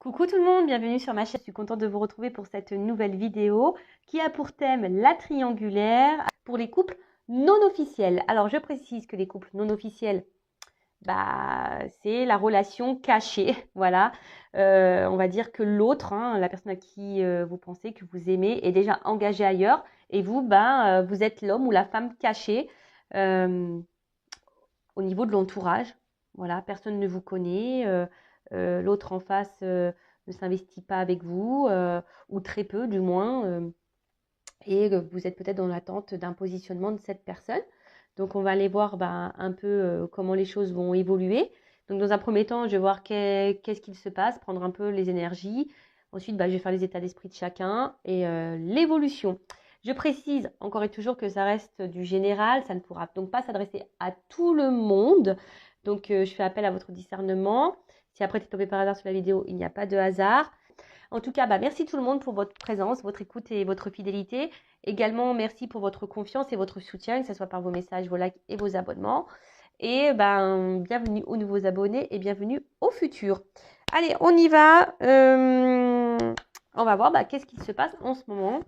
Coucou tout le monde, bienvenue sur ma chaîne. Je suis contente de vous retrouver pour cette nouvelle vidéo qui a pour thème la triangulaire pour les couples non officiels. Alors je précise que les couples non officiels, c'est la relation cachée. Voilà, on va dire que l'autre, la personne à qui vous pensez que vous aimez est déjà engagée ailleurs et vous, vous êtes l'homme ou la femme cachée au niveau de l'entourage. Voilà, personne ne vous connaît. L'autre en face ne s'investit pas avec vous, ou très peu du moins, et vous êtes peut-être dans l'attente d'un positionnement de cette personne. Donc on va aller voir un peu comment les choses vont évoluer. Donc dans un premier temps, je vais voir qu'est-ce qu'il se passe, prendre un peu les énergies. Ensuite, je vais faire les états d'esprit de chacun et l'évolution. Je précise encore et toujours que ça reste du général, ça ne pourra donc pas s'adresser à tout le monde. Donc je fais appel à votre discernement. Si après tu es tombé par hasard sur la vidéo, il n'y a pas de hasard. En tout cas, merci tout le monde pour votre présence, votre écoute et votre fidélité. Également, merci pour votre confiance et votre soutien, que ce soit par vos messages, vos likes et vos abonnements. Et bienvenue aux nouveaux abonnés et bienvenue aux futurs. Allez, on y va. On va voir qu'est-ce qui se passe en ce moment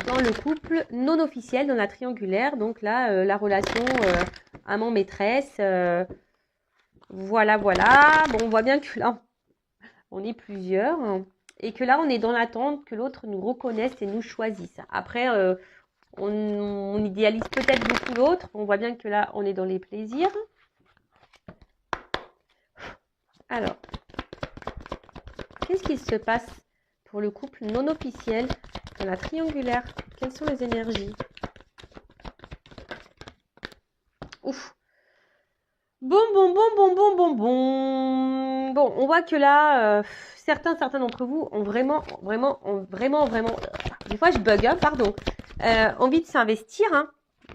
dans le couple non officiel, dans la triangulaire. Donc là, la relation amant-maîtresse. Voilà. Bon, on voit bien que là, on est plusieurs. Et que là, on est dans l'attente que l'autre nous reconnaisse et nous choisisse. Après, on idéalise peut-être beaucoup l'autre. On voit bien que là, on est dans les plaisirs. Alors, qu'est-ce qui se passe pour le couple non officiel dans la triangulaire? Quelles sont les énergies? Ouf. Bon. Bon, on voit que là, certains d'entre vous ont vraiment, des fois je bug, pardon, envie de s'investir.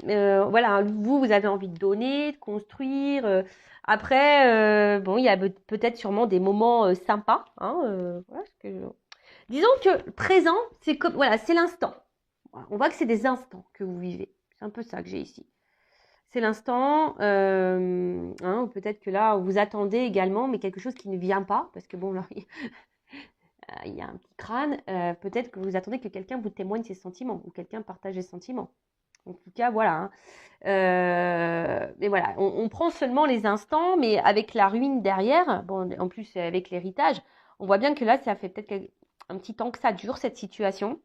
Voilà, vous avez envie de donner, de construire. Après, bon, il y a peut-être sûrement des moments sympas. Voilà, disons que présent, c'est comme, voilà, c'est l'instant. On voit que c'est des instants que vous vivez. C'est un peu ça que j'ai ici. C'est l'instant, ou peut-être que là, vous attendez également, mais quelque chose qui ne vient pas, parce que bon, là, il y a un petit crâne. Peut-être que vous attendez que quelqu'un vous témoigne ses sentiments, ou quelqu'un partage ses sentiments. En tout cas, voilà. Mais voilà, on prend seulement les instants, mais avec la ruine derrière, bon, en plus avec l'héritage, on voit bien que là, ça fait peut-être un petit temps que ça dure, cette situation,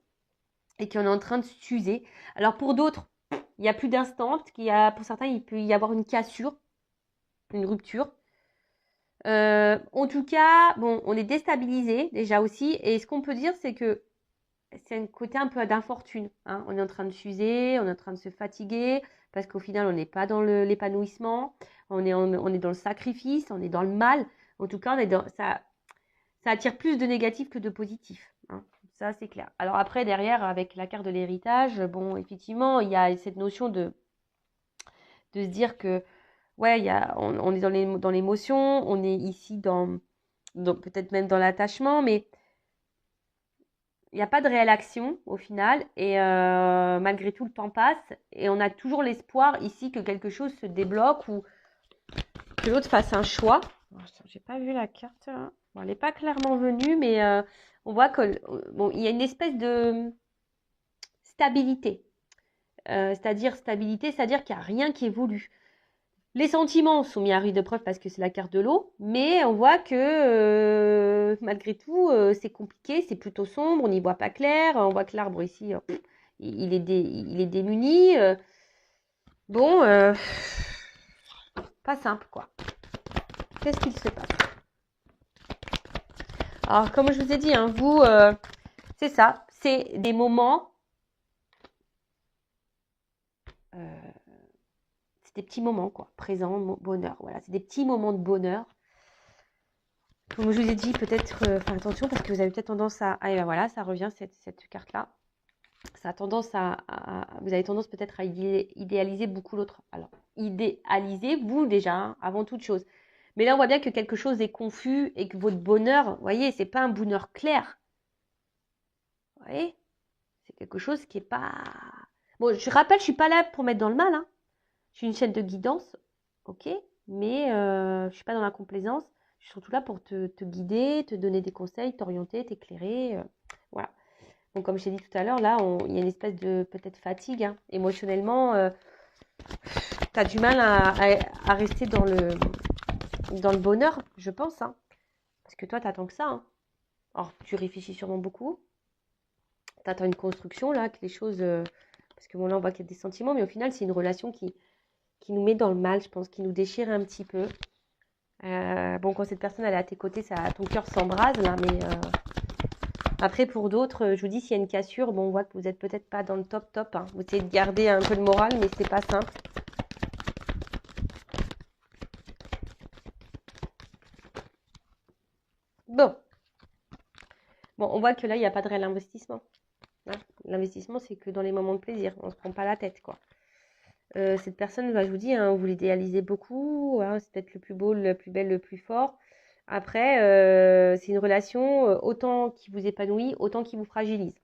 et qu'on est en train de s'user. Alors pour d'autres, il n'y a plus d'instant, pour certains, il peut y avoir une cassure, une rupture. En tout cas, bon, on est déstabilisé déjà aussi. Et ce qu'on peut dire, c'est que c'est un côté un peu d'infortune. On est en train de s'user, on est en train de se fatiguer, parce qu'au final, on n'est pas dans l'épanouissement, on est dans le sacrifice, on est dans le mal. En tout cas, ça attire plus de négatif que de positif. Ça, c'est clair. Alors après, derrière, avec la carte de l'héritage, bon, effectivement, il y a cette notion de se dire que, ouais, on est dans l'émotion, on est ici dans peut-être même dans l'attachement, mais il n'y a pas de réelle action au final. Et malgré tout, le temps passe et on a toujours l'espoir ici que quelque chose se débloque ou que l'autre fasse un choix. J'ai pas vu la carte là. Bon, elle n'est pas clairement venue, mais on voit que bon, il y a une espèce de stabilité. C'est-à-dire qu'il n'y a rien qui évolue. Les sentiments sont mis à rude épreuve parce que c'est la carte de l'eau, mais on voit que malgré tout, c'est compliqué, c'est plutôt sombre, on n'y voit pas clair. On voit que l'arbre ici, il est démuni. Bon, pas simple quoi. Qu'est-ce qu'il se passe? Alors, comme je vous ai dit, vous, c'est ça, c'est des moments, c'est des petits moments, quoi, présent, bonheur, voilà, c'est des petits moments de bonheur. Comme je vous ai dit, peut-être, attention, parce que vous avez peut-être tendance à, voilà, ça revient, cette carte-là, ça a tendance vous avez tendance peut-être à idéaliser beaucoup l'autre. Alors, idéalisez vous déjà, avant toute chose. Mais là, on voit bien que quelque chose est confus et que votre bonheur, vous voyez, c'est pas un bonheur clair. Vous voyez, c'est quelque chose qui est pas... Bon, je rappelle, je suis pas là pour mettre dans le mal. Je suis une chaîne de guidance, ok, mais je suis pas dans la complaisance. Je suis surtout là pour te guider, te donner des conseils, t'orienter, t'éclairer. Voilà. Donc, comme je t'ai dit tout à l'heure, là, il y a une espèce de peut-être fatigue, hein. Émotionnellement, tu as du mal à rester dans le bonheur, je pense, hein. Parce que toi, tu attends que ça, hein. Alors, tu réfléchis sûrement beaucoup. Tu attends une construction, là, que les choses... parce que bon, là, on voit qu'il y a des sentiments, mais au final, c'est une relation qui nous met dans le mal, je pense, qui nous déchire un petit peu. Bon, quand cette personne elle est à tes côtés, ton cœur s'embrase, là, mais après, pour d'autres, je vous dis, s'il y a une cassure, bon, on voit que vous n'êtes peut-être pas dans le top, hein. Vous essayez de garder un peu de morale, mais c'est pas simple. Bon, on voit que là, il n'y a pas de réel investissement, hein. L'investissement, c'est que dans les moments de plaisir, on ne se prend pas la tête, quoi. Cette personne, bah, je vous dis, hein, vous l'idéalisez beaucoup, hein, c'est peut-être le plus beau, le plus belle, le plus fort. Après, c'est une relation autant qui vous épanouit, autant qui vous fragilise.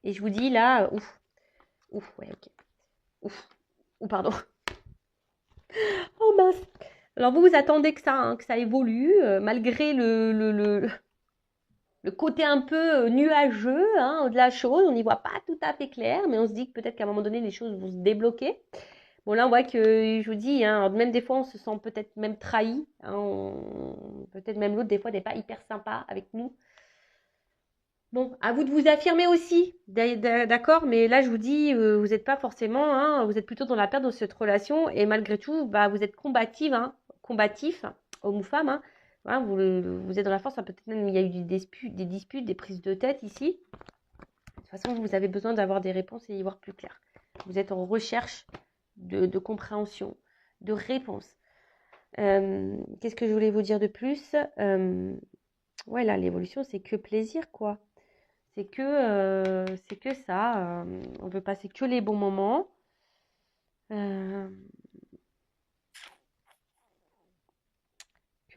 Et je vous dis là, ouais, ok, ou pardon. Oh mince. Alors vous attendez que ça, hein, que ça évolue, malgré le côté un peu nuageux, hein, de la chose. On n'y voit pas tout à fait clair, mais on se dit que peut-être qu'à un moment donné, les choses vont se débloquer. Bon, là, on voit que, je vous dis, hein, même des fois, on se sent peut-être même trahi, hein, peut-être même l'autre, des fois, n'est pas hyper sympa avec nous. Bon, à vous de vous affirmer aussi, d'accord, mais là, je vous dis, vous n'êtes pas forcément, hein, vous êtes plutôt dans la perte de cette relation, et malgré tout, bah, vous êtes combatif, homme ou femme, hein, voilà, vous êtes dans la force, hein, peut-être même il y a eu des disputes, des prises de tête ici. De toute façon, vous avez besoin d'avoir des réponses et y voir plus clair. Vous êtes en recherche de compréhension, de réponse. Qu'est-ce que je voulais vous dire de plus? Ouais, là, l'évolution, c'est que plaisir, quoi. C'est que ça. On veut passer que les bons moments. Que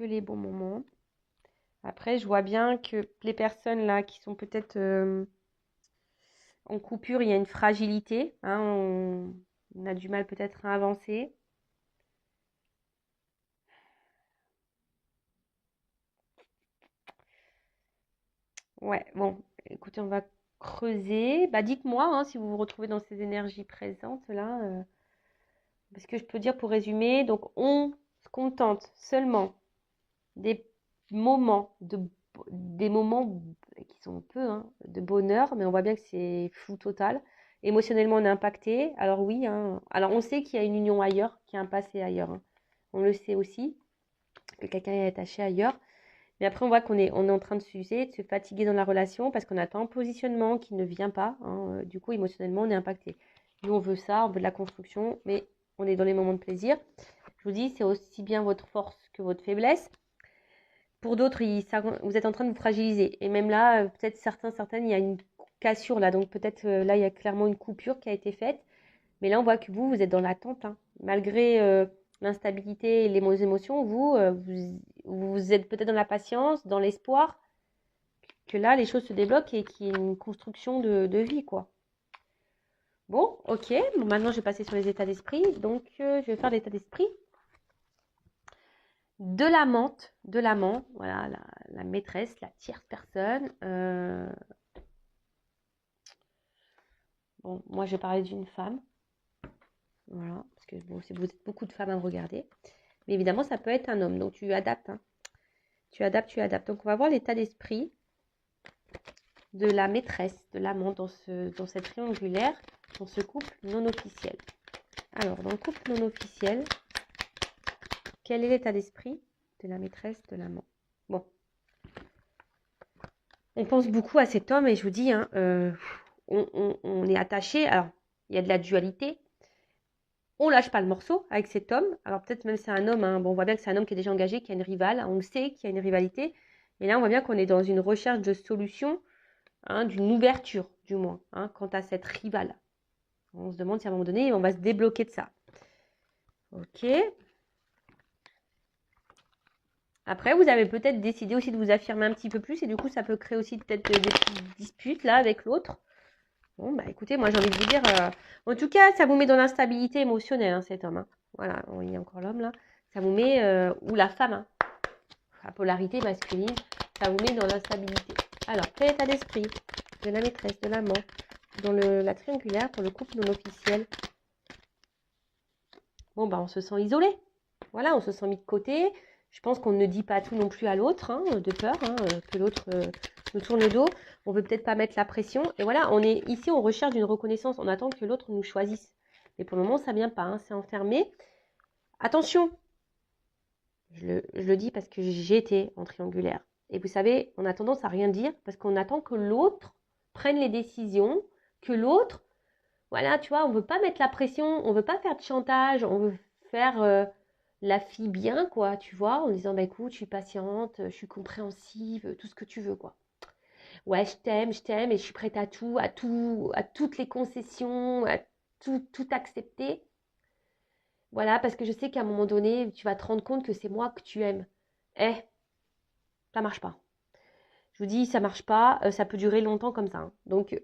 les bons moments. Après, je vois bien que les personnes là qui sont peut-être en coupure, il y a une fragilité, hein, on a du mal peut-être à avancer. Ouais, bon, écoutez, on va creuser. Bah, dites-moi hein, si vous vous retrouvez dans ces énergies présentes là. Parce que je peux dire pour résumer, donc on se contente seulement des moments des moments qui sont peu hein, de bonheur, mais on voit bien que c'est flou total. Émotionnellement, on est impacté. Alors oui, hein, alors on sait qu'il y a une union ailleurs, qu'il y a un passé ailleurs, hein. On le sait aussi, que quelqu'un est attaché ailleurs. Mais après, on voit on est en train de s'user, de se fatiguer dans la relation parce qu'on attend un positionnement qui ne vient pas, hein. Du coup, émotionnellement, on est impacté. Nous, on veut ça, on veut de la construction, mais on est dans les moments de plaisir. Je vous dis, c'est aussi bien votre force que votre faiblesse. Pour d'autres, vous êtes en train de vous fragiliser. Et même là, peut-être certaines, il y a une cassure là. Donc peut-être là, il y a clairement une coupure qui a été faite. Mais là, on voit que vous êtes dans l'attente, hein. Malgré l'instabilité et les émotions, vous êtes peut-être dans la patience, dans l'espoir que là, les choses se débloquent et qu'il y ait une construction de vie, quoi. Bon, ok. Bon, maintenant, je vais passer sur les états d'esprit. Donc, je vais faire l'état d'esprit de l'amant, voilà, la maîtresse, la tierce personne. Bon, moi, je vais parler d'une femme. Voilà, parce que bon, vous êtes beaucoup de femmes à me regarder. Mais évidemment, ça peut être un homme. Donc, tu adaptes, hein. Tu adaptes. Donc, on va voir l'état d'esprit de la maîtresse, de l'amant dans cette triangulaire, dans ce couple non officiel. Alors, dans le couple non officiel, quel est l'état d'esprit de la maîtresse, de l'amant? Bon. On pense beaucoup à cet homme et je vous dis, hein, on est attaché. Alors, il y a de la dualité. On lâche pas le morceau avec cet homme. Alors, peut-être même c'est un homme, hein, bon, on voit bien que c'est un homme qui est déjà engagé, qui a une rivale. On le sait qu'il y a une rivalité. Mais là, on voit bien qu'on est dans une recherche de solution, hein, d'une ouverture, du moins, hein, quant à cette rivale. On se demande si à un moment donné, on va se débloquer de ça. Ok. Après, vous avez peut-être décidé aussi de vous affirmer un petit peu plus et du coup, ça peut créer aussi peut-être des petites disputes là avec l'autre. Bon, bah écoutez, moi j'ai envie de vous dire, en tout cas, ça vous met dans l'instabilité émotionnelle, hein, cet homme, hein. Voilà, il y a encore l'homme là. Ça vous met, ou la femme, hein. la polarité masculine, ça vous met dans l'instabilité. Alors, quel état d'esprit de la maîtresse, de l'amant, dans la triangulaire pour le couple non officiel? Bon, bah, on se sent isolé. Voilà, on se sent mis de côté. Je pense qu'on ne dit pas tout non plus à l'autre, hein, de peur que l'autre nous tourne le dos. On veut peut-être pas mettre la pression. Et voilà, on est ici, on recherche une reconnaissance. On attend que l'autre nous choisisse. Mais pour le moment, ça vient pas, hein, c'est enfermé. Attention, je le dis parce que j'ai été en triangulaire. Et vous savez, on a tendance à rien dire parce qu'on attend que l'autre prenne les décisions, que l'autre, voilà, tu vois, on veut pas mettre la pression, on veut pas faire de chantage, on veut faire la fille bien, quoi, tu vois, en disant, bah écoute, je suis patiente, je suis compréhensive, tout ce que tu veux, quoi. Ouais, je t'aime et je suis prête à tout, à toutes les concessions, à tout accepter. Voilà, parce que je sais qu'à un moment donné, tu vas te rendre compte que c'est moi que tu aimes. Eh, ça marche pas. Je vous dis, ça marche pas, ça peut durer longtemps comme ça, hein. Donc,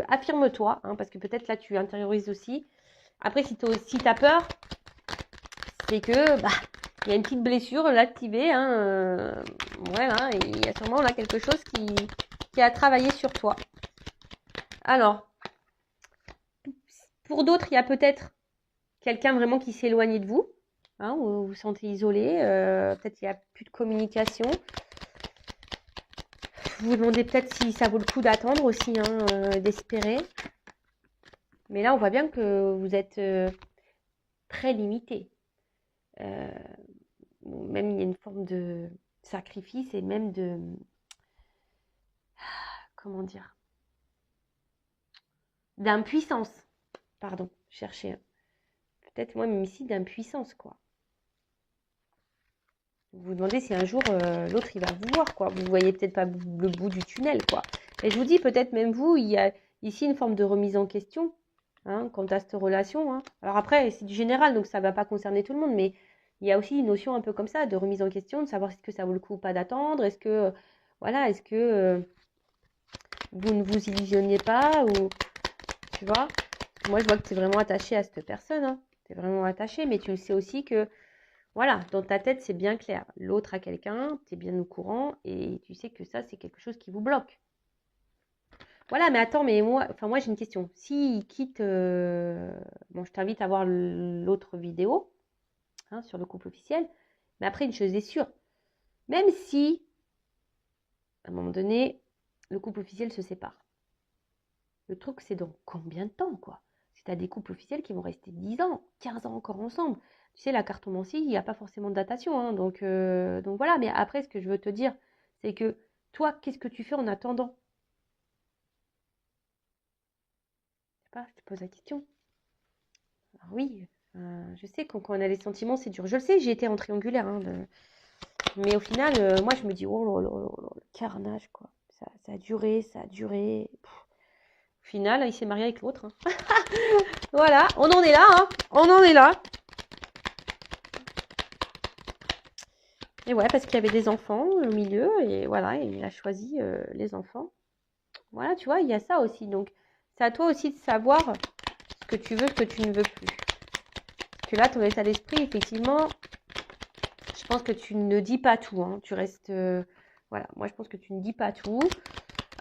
affirme-toi, hein, parce que peut-être là, tu intériorises aussi. Après, si tu as peur, c'est que bah, il y a une petite blessure là activée, hein, voilà, et il y a sûrement là quelque chose qui a travaillé sur toi. Alors, pour d'autres, il y a peut-être quelqu'un vraiment qui s'est éloigné de vous, hein, vous vous sentez isolé, peut-être il n'y a plus de communication. Vous vous demandez peut-être si ça vaut le coup d'attendre aussi, hein, d'espérer. Mais là, on voit bien que vous êtes très limité. Même il y a une forme de sacrifice et même de... Comment dire? D'impuissance. Pardon, chercher. Peut-être moi, même ici, d'impuissance, quoi. Vous vous demandez si un jour, l'autre, il va vous voir, quoi. Vous voyez peut-être pas le bout du tunnel, quoi. Et je vous dis, peut-être même vous, il y a ici une forme de remise en question, hein, quant à cette relation, hein. Alors après, c'est du général, donc ça ne va pas concerner tout le monde, mais il y a aussi une notion un peu comme ça, de remise en question, de savoir est-ce que ça vaut le coup ou pas d'attendre, est-ce que, voilà, est-ce que vous ne vous illusionnez pas, ou, tu vois. Moi, je vois que tu es vraiment attaché à cette personne, hein. Tu es vraiment attaché, mais tu le sais aussi que voilà, dans ta tête, c'est bien clair. L'autre a quelqu'un, tu es bien au courant et tu sais que ça, c'est quelque chose qui vous bloque. Voilà, mais attends, mais moi j'ai une question. S'il quitte, bon, je t'invite à voir l'autre vidéo, hein, sur le couple officiel. Mais après, une chose est sûre, même si, à un moment donné, le couple officiel se sépare. Le truc, c'est dans combien de temps, quoi? Si tu as des couples officiels qui vont rester 10 ans, 15 ans encore ensemble. Tu sais, la cartomancie, il n'y a pas forcément de datation, hein, donc voilà. Mais après, ce que je veux te dire, c'est que toi, qu'est-ce que tu fais en attendant? Je sais pas, je te pose la question. Alors oui, je sais que quand on a les sentiments, c'est dur. Je le sais, j'ai été en triangulaire, hein, mais au final, moi, je me dis, oh là là là là, le carnage, quoi. Ça a duré, ça a duré. Pff. Au final, il s'est marié avec l'autre, hein. Voilà, on en est là, hein. On en est là. Et ouais, parce qu'il y avait des enfants au milieu, et voilà, il a choisi les enfants. Voilà, tu vois, il y a ça aussi. Donc, c'est à toi aussi de savoir ce que tu veux, ce que tu ne veux plus. Parce que là, ton état d'esprit, effectivement, je pense que tu ne dis pas tout, hein. Tu restes... voilà, moi, je pense que tu ne dis pas tout.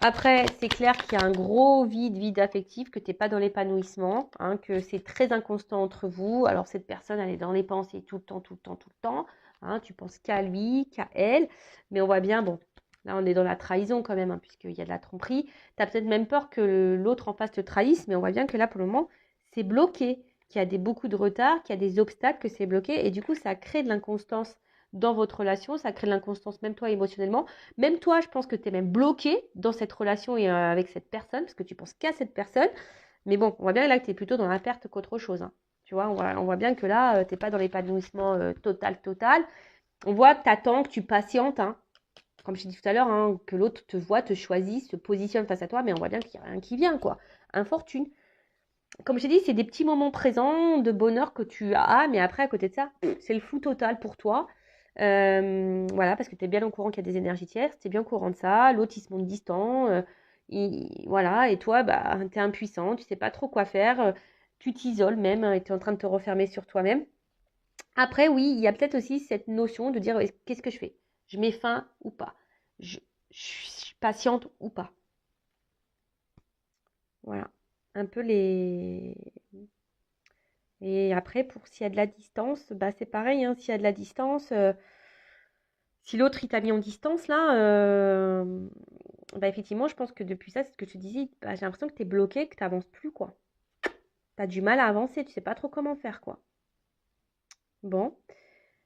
Après, c'est clair qu'il y a un gros vide affectif, que tu n'es pas dans l'épanouissement, hein, que c'est très inconstant entre vous. Alors, cette personne, elle est dans les pensées tout le temps, tout le temps, tout le temps. Hein, tu penses qu'à lui, qu'à elle. Mais on voit bien, bon, là, on est dans la trahison quand même, hein, puisqu'il y a de la tromperie. Tu as peut-être même peur que l'autre en face te trahisse, mais on voit bien que là, pour le moment, c'est bloqué, qu'il y a beaucoup de retard, qu'il y a des obstacles, que c'est bloqué. Et du coup, ça crée de l'inconstance dans votre relation, ça crée de l'inconstance même toi émotionnellement. Même toi, je pense que tu es même bloqué dans cette relation et avec cette personne, parce que tu penses qu'à cette personne. Mais bon, on voit bien là que tu es plutôt dans la perte qu'autre chose, hein. Tu vois, on voit bien que là, tu n'es pas dans l'épanouissement total. On voit que tu attends, que tu patientes, hein. Comme je t'ai dit tout à l'heure, hein, que l'autre te voit, te choisit, se positionne face à toi, mais on voit bien qu'il n'y a rien qui vient, quoi. Infortune. Comme je t'ai dit, c'est des petits moments présents de bonheur que tu as, mais après, à côté de ça, c'est le flou total pour toi. Voilà, parce que tu es bien au courant qu'il y a des énergies tierces, tu es bien au courant de ça, l'autre il se montre distant, voilà, et toi, bah, tu es impuissant, tu sais pas trop quoi faire, tu t'isoles même, hein, et tu es en train de te refermer sur toi-même. Après, oui, il y a peut-être aussi cette notion de dire qu'est-ce que je fais? Je mets fin ou pas. Je suis patiente ou pas. Voilà. Un peu les... Et après, pour s'il y a de la distance, bah c'est pareil, hein, s'il y a de la distance, si l'autre il t'a mis en distance là, bah effectivement, je pense que depuis ça, c'est ce que tu disais, bah, j'ai l'impression que tu es bloqué, que tu n'avances plus, quoi. Tu as du mal à avancer, tu sais pas trop comment faire, quoi. Bon.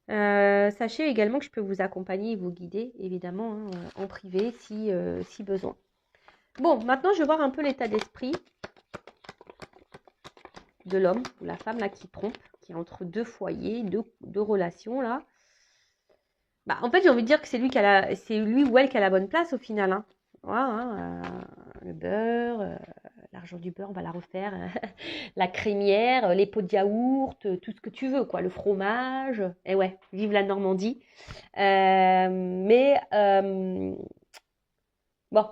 Sachez également que je peux vous accompagner et vous guider, évidemment, hein, en privé, si besoin. Bon, maintenant, je vais voir un peu l'état d'esprit de l'homme ou la femme là qui trompe, qui est entre deux foyers, deux relations là. Bah, en fait, j'ai envie de dire que c'est c'est lui ou elle qui a la bonne place au final. Hein. Voilà, hein, le beurre, l'argent du beurre, on va la refaire. La crémière, les pots de yaourt, tout ce que tu veux, quoi. Le fromage. Et ouais, vive la Normandie. Bon.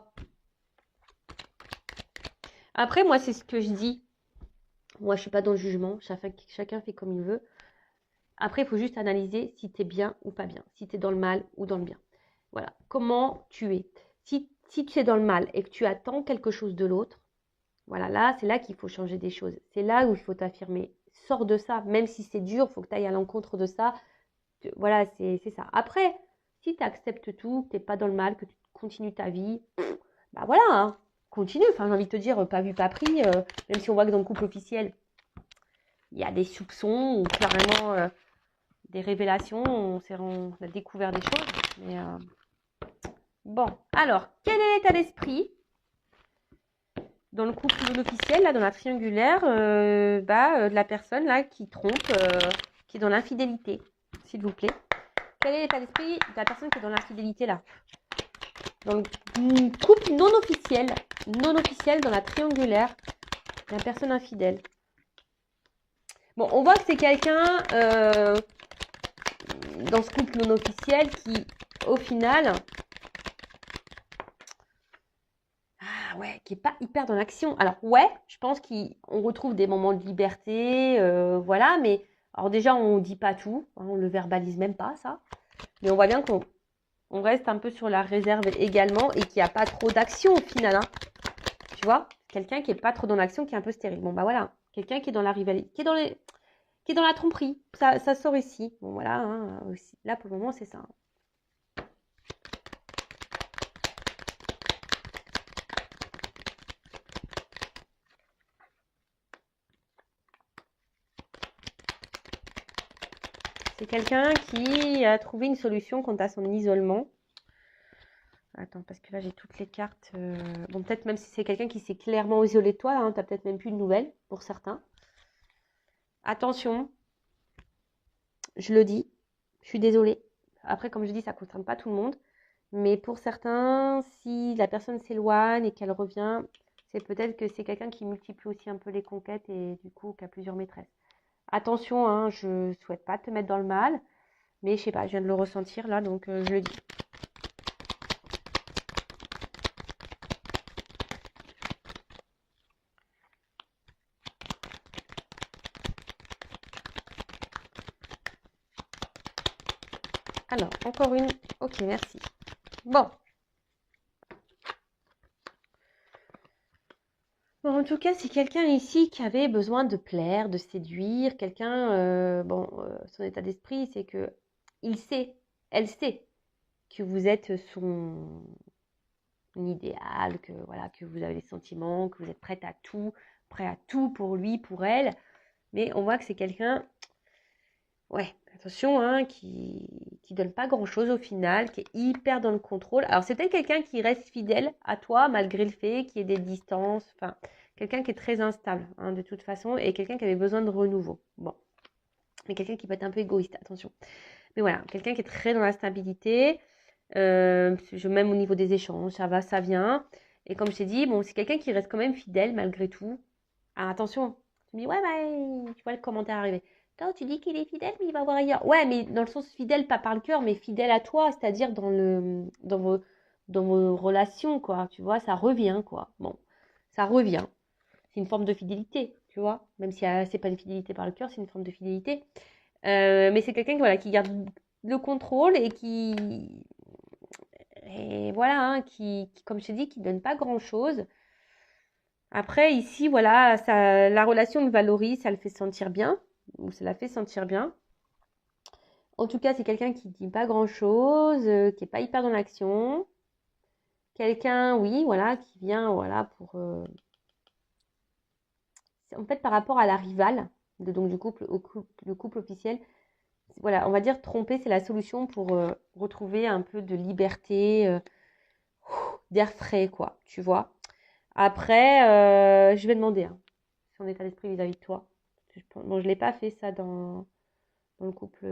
Après, moi, c'est ce que je dis. Moi, je suis pas dans le jugement. Chacun fait comme il veut. Après, il faut juste analyser si tu es bien ou pas bien. Si tu es dans le mal ou dans le bien. Voilà. Comment tu es. Si tu es dans le mal et que tu attends quelque chose de l'autre, voilà, là, c'est là qu'il faut changer des choses. C'est là où il faut t'affirmer. Sors de ça. Même si c'est dur, il faut que tu ailles à l'encontre de ça. Voilà, c'est ça. Après, si tu acceptes tout, que tu n'es pas dans le mal, que tu continues ta vie, bah voilà, hein, continue. Enfin, j'ai envie de te dire, pas vu, pas pris. Même si on voit que dans le couple officiel, il y a des soupçons ou carrément des révélations. On a découvert des choses. Mais bon, alors, quel est l'état d'esprit dans le couple non officiel, là, dans la triangulaire, de la personne là qui trompe, qui est dans l'infidélité, s'il vous plaît. Quel est l'état d'esprit de la personne qui est dans l'infidélité là? Dans le couple non officiel dans la triangulaire, la personne infidèle. Bon, on voit que c'est quelqu'un dans ce couple non officiel qui, au final, qui est pas hyper dans l'action. Alors ouais, je pense qu'on retrouve des moments de liberté, voilà, mais alors déjà on dit pas tout, hein, on le verbalise même pas ça, mais on voit bien qu'on reste un peu sur la réserve également et qu'il n'y a pas trop d'action au final, hein. Tu vois, quelqu'un qui est pas trop dans l'action, qui est un peu stérile. Bon bah voilà, quelqu'un qui est dans la rivalité, qui est dans la tromperie, ça sort ici. Bon voilà, hein, aussi. Là pour le moment c'est ça. C'est quelqu'un qui a trouvé une solution quant à son isolement. Attends, parce que là, j'ai toutes les cartes. Bon, peut-être même si c'est quelqu'un qui s'est clairement isolé de toi, hein, tu n'as peut-être même plus de nouvelles pour certains. Attention, je le dis, je suis désolée. Après, comme je dis, ça ne concerne pas tout le monde. Mais pour certains, si la personne s'éloigne et qu'elle revient, c'est peut-être que c'est quelqu'un qui multiplie aussi un peu les conquêtes et du coup qui a plusieurs maîtresses. Attention, hein, je ne souhaite pas te mettre dans le mal, mais je sais pas, je viens de le ressentir là, donc je le dis. Alors, encore une. Ok, merci. Bon. Bon, en tout cas, c'est quelqu'un ici qui avait besoin de plaire, de séduire. Quelqu'un, son état d'esprit, c'est que elle sait que vous êtes son idéal, que voilà, que vous avez des sentiments, que vous êtes prêt à tout pour lui, pour elle. Mais on voit que c'est quelqu'un, ouais, attention, hein, qui donne pas grand-chose au final, qui est hyper dans le contrôle. Alors, c'est peut-être quelqu'un qui reste fidèle à toi, malgré le fait qu'il y ait des distances. Enfin, quelqu'un qui est très instable, hein, de toute façon, et quelqu'un qui avait besoin de renouveau. Bon. Mais quelqu'un qui peut être un peu égoïste, attention. Mais voilà, quelqu'un qui est très dans la stabilité, même au niveau des échanges, ça va, ça vient. Et comme je t'ai dit, bon, c'est quelqu'un qui reste quand même fidèle malgré tout. Alors, attention, tu me dis, ouais, bah, tu vois le commentaire arriver. Tu dis qu'il est fidèle, mais il va voir ailleurs. Ouais, mais dans le sens fidèle, pas par le cœur, mais fidèle à toi, c'est-à-dire dans vos relations, quoi. Tu vois, ça revient, quoi. Bon, ça revient. C'est une forme de fidélité, tu vois. Même si c'est pas une fidélité par le cœur, c'est une forme de fidélité. Mais c'est quelqu'un voilà, qui garde le contrôle et qui et voilà, hein, comme je te dis, qui donne pas grand-chose. Après, ici, voilà, la relation le valorise, ça le fait sentir bien, ou ça la fait sentir bien. En tout cas, c'est quelqu'un qui dit pas grand-chose, qui est pas hyper dans l'action. Quelqu'un, oui, voilà, qui vient, voilà, pour... en fait, par rapport à la rivale, donc du couple, le couple officiel, voilà, on va dire tromper, c'est la solution pour retrouver un peu de liberté, d'air frais, quoi, tu vois. Après, je vais demander son état d'esprit vis-à-vis de toi. Bon, je ne l'ai pas fait ça dans le couple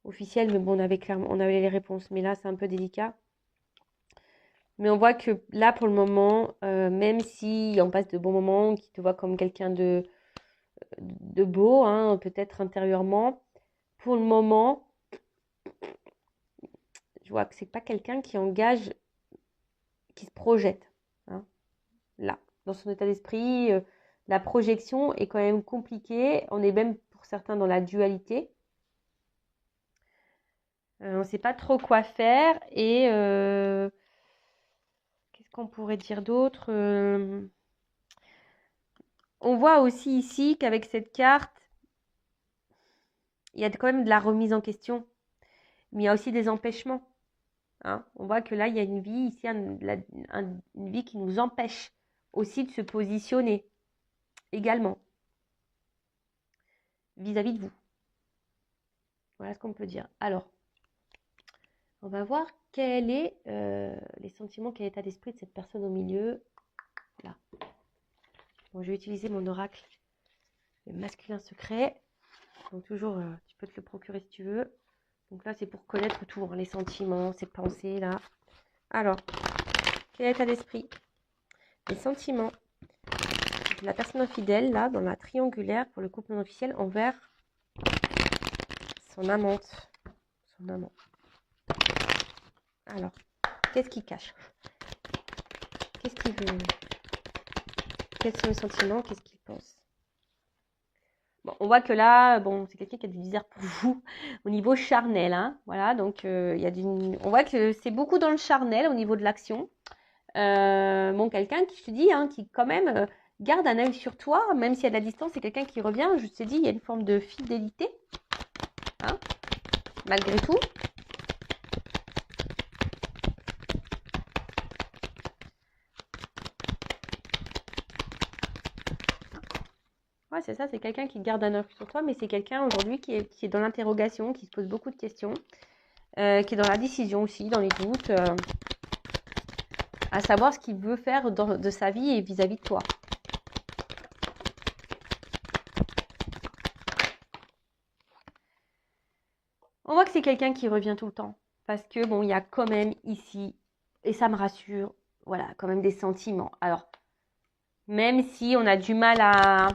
officiel, mais bon, on avait les réponses. Mais là, c'est un peu délicat. Mais on voit que là, pour le moment, même si on passe de bons moments, qui te voit comme quelqu'un de beau, hein, peut-être intérieurement, pour le moment, je vois que c'est pas quelqu'un qui engage, qui se projette. Hein, là, dans son état d'esprit, la projection est quand même compliquée. On est même pour certains dans la dualité. On ne sait pas trop quoi faire et qu'est-ce qu'on pourrait dire d'autre On voit aussi ici qu'avec cette carte, il y a quand même de la remise en question, mais il y a aussi des empêchements. Hein. On voit que là, il y a une vie ici, une vie qui nous empêche aussi de se positionner également vis-à-vis de vous. Voilà ce qu'on peut dire. Alors, on va voir quel est les sentiments, quel est l'état d'esprit de cette personne au milieu. Là. Bon, je vais utiliser mon oracle, le masculin secret. Donc toujours, tu peux te le procurer si tu veux. Donc là, c'est pour connaître tout, hein, les sentiments, ces pensées là. Alors, quel est l'état d'esprit? Les sentiments de la personne infidèle là, dans la triangulaire pour le couple non officiel envers son amante. Son amant. Alors, qu'est-ce qu'il cache? Qu'est-ce qu'il veut? Quels sont les sentiments? Qu'est-ce qu'il pense? Bon, on voit que là, bon, c'est quelqu'un qui a du désir pour vous au niveau charnel, hein, voilà, donc il y a on voit que c'est beaucoup dans le charnel au niveau de l'action. Bon, quelqu'un qui, je te dis, hein, qui quand même garde un œil sur toi, même s'il y a de la distance, c'est quelqu'un qui revient, je te dis, il y a une forme de fidélité, hein, malgré tout. Ouais, c'est ça, c'est quelqu'un qui garde un œil sur toi, mais c'est quelqu'un aujourd'hui qui est dans l'interrogation, qui se pose beaucoup de questions, qui est dans la décision aussi, dans les doutes, à savoir ce qu'il veut faire de sa vie et vis-à-vis de toi. On voit que c'est quelqu'un qui revient tout le temps, parce que bon, il y a quand même ici, et ça me rassure, voilà, quand même des sentiments. Alors, même si on a du mal à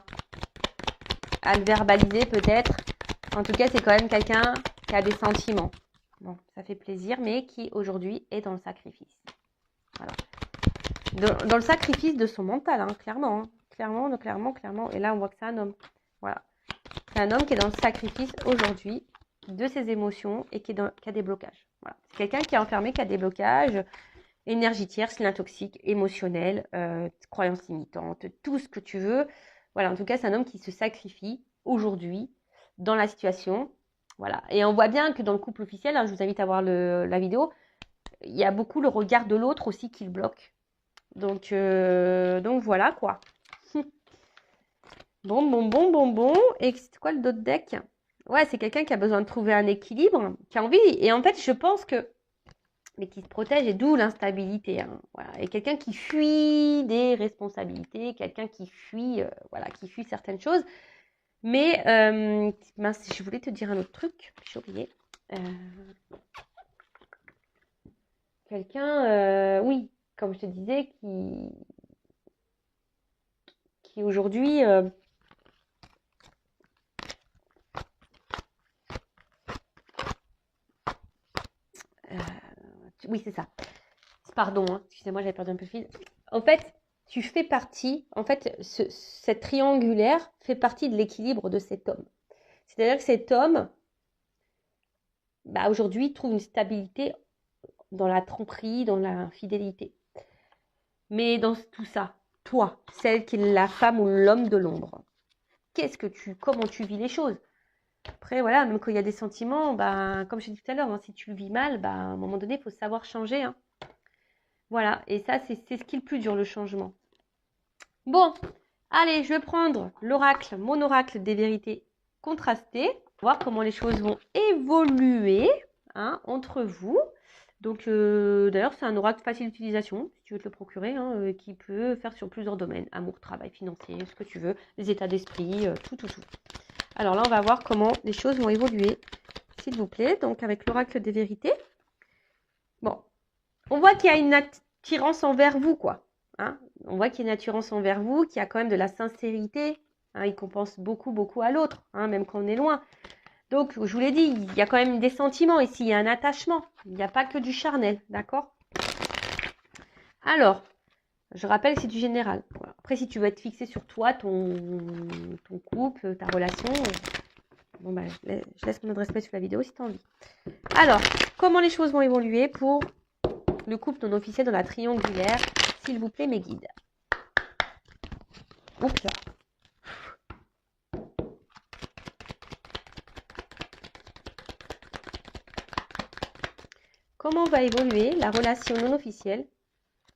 le verbaliser peut-être, en tout cas, c'est quand même quelqu'un qui a des sentiments. Bon, ça fait plaisir, mais qui aujourd'hui est dans le sacrifice. Voilà. Dans le sacrifice de son mental, hein, clairement, hein. Clairement. Et là, on voit que c'est un homme. Voilà. C'est un homme qui est dans le sacrifice aujourd'hui de ses émotions et qui a des blocages. Voilà. C'est quelqu'un qui est enfermé, qui a des blocages, énergie tierce, lien toxique, émotionnel, croyances limitantes, tout ce que tu veux. Voilà, en tout cas, c'est un homme qui se sacrifie aujourd'hui dans la situation. Voilà. Et on voit bien que dans le couple officiel, hein, je vous invite à voir la vidéo, il y a beaucoup le regard de l'autre aussi qui le bloque. Donc voilà quoi. Bon. Et c'est quoi le d'autre deck? Ouais, c'est quelqu'un qui a besoin de trouver un équilibre, qui a envie. Et en fait, je pense que... Mais qui se protège, et d'où l'instabilité. Hein, voilà. Et quelqu'un qui fuit des responsabilités, quelqu'un qui fuit, voilà, qui fuit certaines choses. Mais, mince, je voulais te dire un autre truc, j'ai oublié. Quelqu'un, oui, comme je te disais, qui aujourd'hui... oui, c'est ça. Pardon, hein, excusez-moi, j'avais perdu un peu le fil. En fait, tu fais partie, en fait, cette triangulaire fait partie de l'équilibre de cet homme. C'est-à-dire que cet homme, bah, aujourd'hui, trouve une stabilité dans la tromperie, dans la fidélité. Mais dans tout ça, toi, celle qui est la femme ou l'homme de l'ombre, comment tu vis les choses? Après, voilà, même quand il y a des sentiments, bah, comme je t'ai dit tout à l'heure, hein, si tu le vis mal, bah, à un moment donné, il faut savoir changer, hein. Voilà, et ça, c'est ce qui est le plus dur, le changement. Bon, allez, je vais prendre l'oracle, mon oracle des vérités contrastées, voir comment les choses vont évoluer, hein, entre vous. Donc, d'ailleurs, c'est un oracle facile d'utilisation, si tu veux te le procurer, hein, qui peut faire sur plusieurs domaines, amour, travail, financier, ce que tu veux, les états d'esprit, tout. Alors là, on va voir comment les choses vont évoluer, s'il vous plaît. Donc, avec l'oracle des vérités. Bon, on voit qu'il y a une attirance envers vous, quoi. Hein, on voit qu'il y a une attirance envers vous, qu'il y a quand même de la sincérité. Hein, il compense beaucoup à l'autre, hein, même quand on est loin. Donc, je vous l'ai dit, il y a quand même des sentiments ici, il y a un attachement. Il n'y a pas que du charnel, d'accord? Alors, je rappelle, c'est du général. Voilà. Après, si tu veux être fixé sur toi, ton couple, ta relation, bon, bah, je laisse mon adresse mail sous la vidéo si tu as envie. Alors, comment les choses vont évoluer pour le couple non officiel dans la triangulaire? S'il vous plaît, mes guides. Oups là. Comment va évoluer la relation non officielle?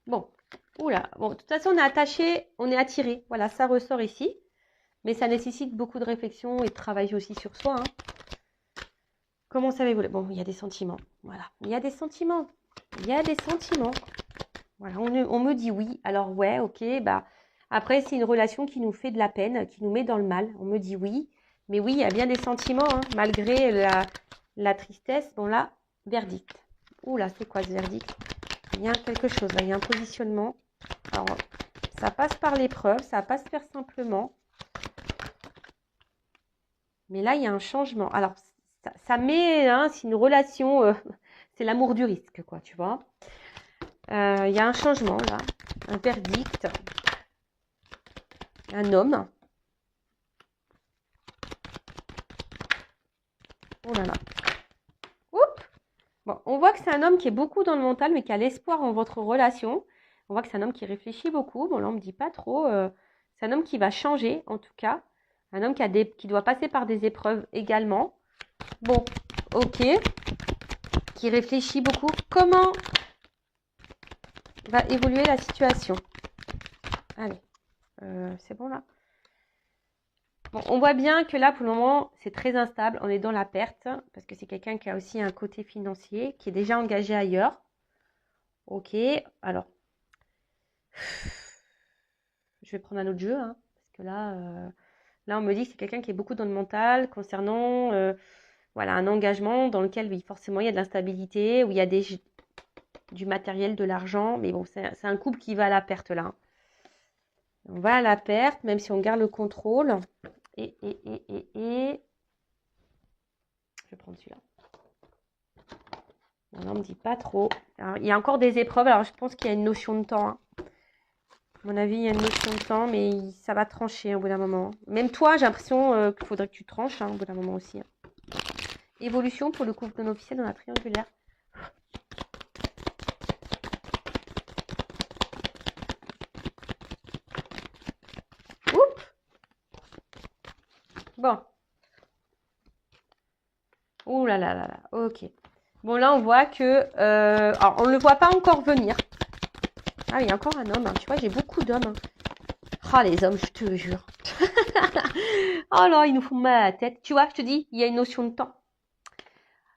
Bon, oula, bon, de toute façon, on est attaché, on est attiré. Voilà, ça ressort ici. Mais ça nécessite beaucoup de réflexion et de travail aussi sur soi. Hein. Comment ça va évoluer? Bon, il y a des sentiments. Voilà, il y a des sentiments. Il y a des sentiments. Voilà, on me dit oui. Alors, ouais, ok, bah. Après, c'est une relation qui nous fait de la peine, qui nous met dans le mal. On me dit oui. Mais oui, il y a bien des sentiments, hein, malgré la tristesse. Bon, là, verdict. Oula, c'est quoi ce verdict? Il y a quelque chose, là, il y a un positionnement. Alors, ça passe par l'épreuve, ça va pas se faire simplement. Mais là, il y a un changement. Alors, ça met, hein, c'est une relation, c'est l'amour du risque, quoi, tu vois. Il y a un changement, là, un verdict, un homme. Oh là là. Oups. Bon, on voit que c'est un homme qui est beaucoup dans le mental, mais qui a l'espoir en votre relation. On voit que c'est un homme qui réfléchit beaucoup. Bon, là, on ne me dit pas trop. C'est un homme qui va changer, en tout cas. Un homme qui doit passer par des épreuves également. Bon, ok. Qui réfléchit beaucoup. Comment va évoluer la situation? Allez, c'est bon là. Bon, on voit bien que là, pour le moment, c'est très instable. On est dans la perte parce que c'est quelqu'un qui a aussi un côté financier, qui est déjà engagé ailleurs. Ok, alors, je vais prendre un autre jeu, hein, parce que là, on me dit que c'est quelqu'un qui est beaucoup dans le mental concernant voilà, un engagement dans lequel, oui, forcément, il y a de l'instabilité, où il y a du matériel, de l'argent. Mais bon, c'est un couple qui va à la perte là. On va à la perte, même si on garde le contrôle. Et je vais prendre celui-là. Bon, là, on ne me dit pas trop. Alors, il y a encore des épreuves. Alors, je pense qu'il y a une notion de temps. Hein. À mon avis, il y a une notion de temps, mais ça va trancher au bout d'un moment. Même toi, j'ai l'impression qu'il faudrait que tu tranches hein, au bout d'un moment aussi. Hein. Évolution pour le couple non officiel dans la triangulaire. Oups. Bon. Ouh là là là là. Ok. Bon, là, on voit que... alors, on ne le voit pas encore venir. Ah, il y a encore un homme. Hein. Tu vois, j'ai beaucoup d'hommes. Hein. Oh, les hommes, je te jure. Oh là, ils nous font mal à la tête. Tu vois, je te dis, il y a une notion de temps.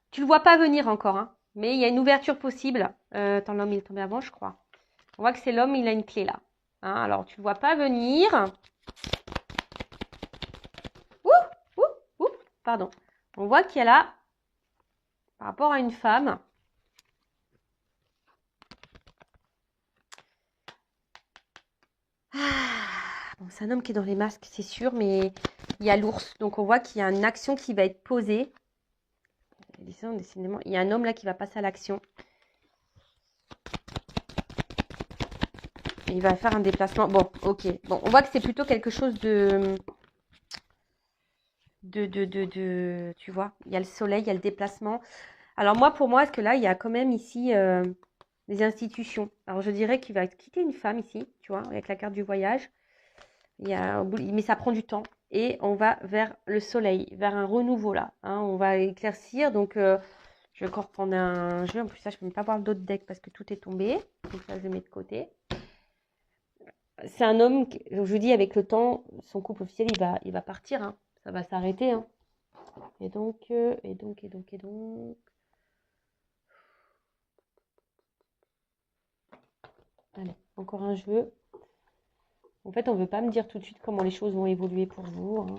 Tu le vois pas venir encore, hein. Mais il y a une ouverture possible. Attends, l'homme, il est tombé avant, je crois. On voit que c'est l'homme, il a une clé là. Hein, alors, tu le vois pas venir. Ouh, pardon. On voit qu'il y a là, par rapport à une femme, bon, c'est un homme qui est dans les masques, c'est sûr, mais il y a l'ours. Donc, on voit qu'il y a une action qui va être posée. Décidément, il y a un homme là qui va passer à l'action. Il va faire un déplacement. Bon, ok. Bon, on voit que c'est plutôt quelque chose de... Tu vois, il y a le soleil, il y a le déplacement. Alors moi, pour moi, parce que là, il y a quand même ici des institutions. Alors je dirais qu'il va quitter une femme ici, tu vois, avec la carte du voyage. Mais ça prend du temps. Et on va vers le soleil, vers un renouveau là. Hein. On va éclaircir. Donc je vais encore prendre un jeu. En plus, ça, je ne peux même pas voir d'autres decks parce que tout est tombé. Donc ça, je le mets de côté. C'est un homme, je vous dis, avec le temps, son couple officiel, il va partir. Hein. Ça va s'arrêter. Hein. Et donc. Allez, encore un jeu. En fait, on ne veut pas me dire tout de suite comment les choses vont évoluer pour vous. Hein.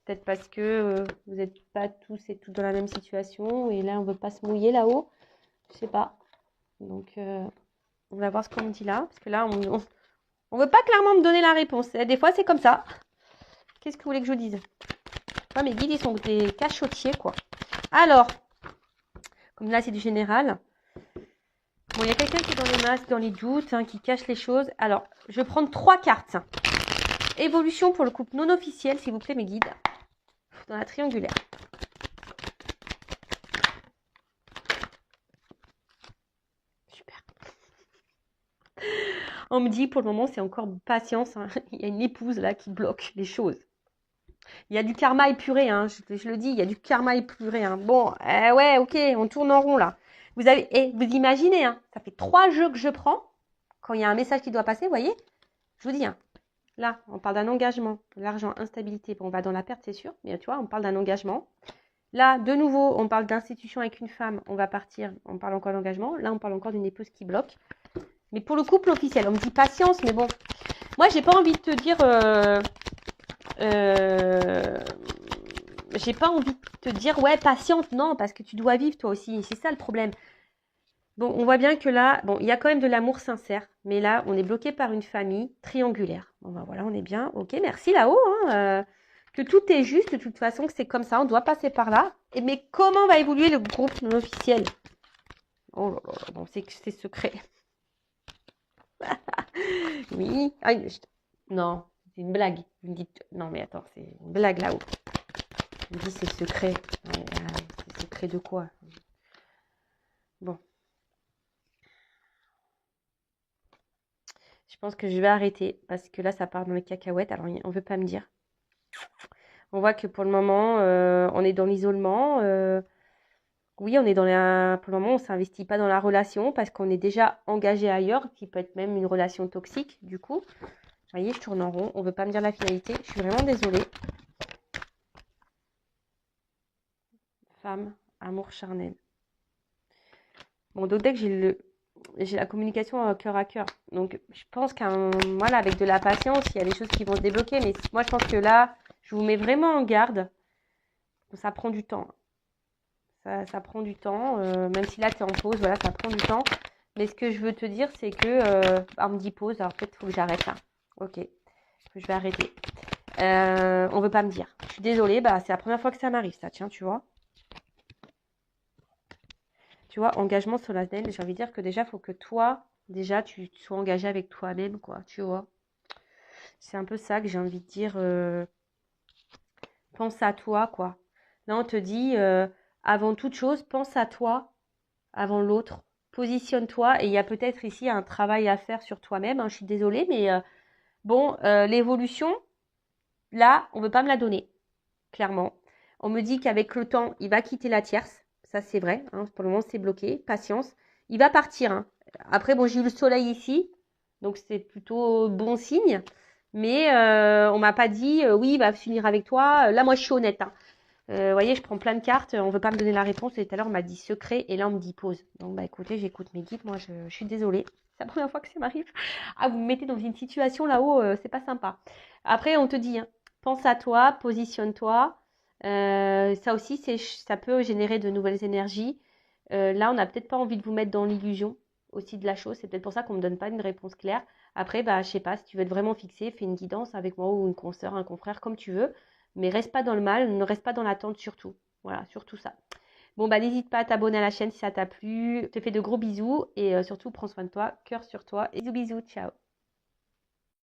Peut-être parce que vous n'êtes pas tous et toutes dans la même situation. Et là, on ne veut pas se mouiller là-haut. Je sais pas. Donc, on va voir ce qu'on me dit là. Parce que là, on veut pas clairement me donner la réponse. Et des fois, c'est comme ça. Qu'est-ce que vous voulez que je vous dise? Enfin, mes guides, ils sont des cachotiers, quoi. Alors, comme là, c'est du général. Bon, il y a quelqu'un qui est dans les masques, dans les doutes, hein, qui cache les choses. Alors, je vais prendre 3 cartes. Évolution pour le couple non officiel, s'il vous plaît, mes guides. Dans la triangulaire. Super. On me dit, pour le moment, c'est encore patience. Hein. Il y a une épouse, là, qui bloque les choses. Il y a du karma épuré, hein. Je le dis, il y a du karma épuré. Hein. Bon, ouais, ok, on tourne en rond, là. Vous imaginez, hein, ça fait 3 jeux que je prends. Quand il y a un message qui doit passer, vous voyez, je vous dis, hein, là, on parle d'un engagement, l'argent, instabilité. Bon, on va dans la perte, c'est sûr, mais tu vois, on parle d'un engagement. Là, de nouveau, on parle d'institution avec une femme, on va partir, on parle encore d'engagement. Là, on parle encore d'une épouse qui bloque. Mais pour le couple officiel, on me dit patience, mais bon, moi, j'ai pas envie de te dire... j'ai pas envie de te dire, ouais, patiente, non, parce que tu dois vivre toi aussi. C'est ça le problème. Bon, on voit bien que là, bon, il y a quand même de l'amour sincère, mais là, on est bloqué par une famille triangulaire. Bon, ben voilà, on est bien. Ok, merci là-haut. Hein, que tout est juste, de toute façon, que c'est comme ça, on doit passer par là. Mais comment va évoluer le groupe non officiel? Oh là là, bon, c'est secret. Oui. Ah, non, c'est une blague. Vous me dites, non, mais attends, c'est une blague là-haut. Je me dis, c'est secret. Ouais, c'est secret de quoi? Bon. Je pense que je vais arrêter parce que là, ça part dans les cacahuètes. Alors, on ne veut pas me dire. On voit que pour le moment, on est dans l'isolement. Oui, on est pour le moment, on ne s'investit pas dans la relation parce qu'on est déjà engagé ailleurs, qui peut être même une relation toxique, du coup. Vous voyez, je tourne en rond. On ne veut pas me dire la finalité. Je suis vraiment désolée. Femme, amour charnel. Bon, donc dès que j'ai la communication cœur à cœur. Donc, je pense voilà, avec de la patience, il y a des choses qui vont se débloquer. Mais moi, je pense que là, je vous mets vraiment en garde. Ça prend du temps. Ça prend du temps. Même si là, tu es en pause, voilà, ça prend du temps. Mais ce que je veux te dire, c'est que... on me dit pause. Alors, peut-être qu'il faut que j'arrête là. Ok. Je vais arrêter. On veut pas me dire. Je suis désolée. Bah, c'est la première fois que ça m'arrive, ça. Tiens, tu vois. Tu vois, engagement solennel, j'ai envie de dire que déjà, il faut que toi, déjà, tu sois engagé avec toi-même, quoi, tu vois. C'est un peu ça que j'ai envie de dire. Pense à toi, quoi. Là, on te dit, avant toute chose, pense à toi, avant l'autre. Positionne-toi. Et il y a peut-être ici un travail à faire sur toi-même. Hein, je suis désolée, mais bon, l'évolution, là, on ne veut pas me la donner, clairement. On me dit qu'avec le temps, il va quitter la tierce. Ça, c'est vrai. Hein, pour le moment, c'est bloqué. Patience. Il va partir. Hein. Après, bon, j'ai eu le soleil ici. Donc, c'est plutôt bon signe. Mais on m'a pas dit, oui, il va s'unir avec toi. Là, moi, je suis honnête. Hein. Vous voyez, je prends plein de cartes. On veut pas me donner la réponse. Et tout à l'heure, on m'a dit secret. Et là, on me dit pause. Donc, bah, écoutez, j'écoute mes guides. Moi, je suis désolée. C'est la première fois que ça m'arrive. Ah, vous me mettez dans une situation là-haut, c'est pas sympa. Après, on te dit, hein, pense à toi, positionne-toi. Ça aussi, ça peut générer de nouvelles énergies. Là, on n'a peut-être pas envie de vous mettre dans l'illusion aussi de la chose. C'est peut-être pour ça qu'on ne me donne pas une réponse claire. Après, bah, je sais pas, si tu veux être vraiment fixé, fais une guidance avec moi ou une consoeur, un confrère, comme tu veux. Mais reste pas dans le mal, ne reste pas dans l'attente surtout. Voilà, surtout ça. Bon, bah, n'hésite pas à t'abonner à la chaîne si ça t'a plu. Je te fais de gros bisous et surtout, prends soin de toi, cœur sur toi. Et bisous, bisous, ciao.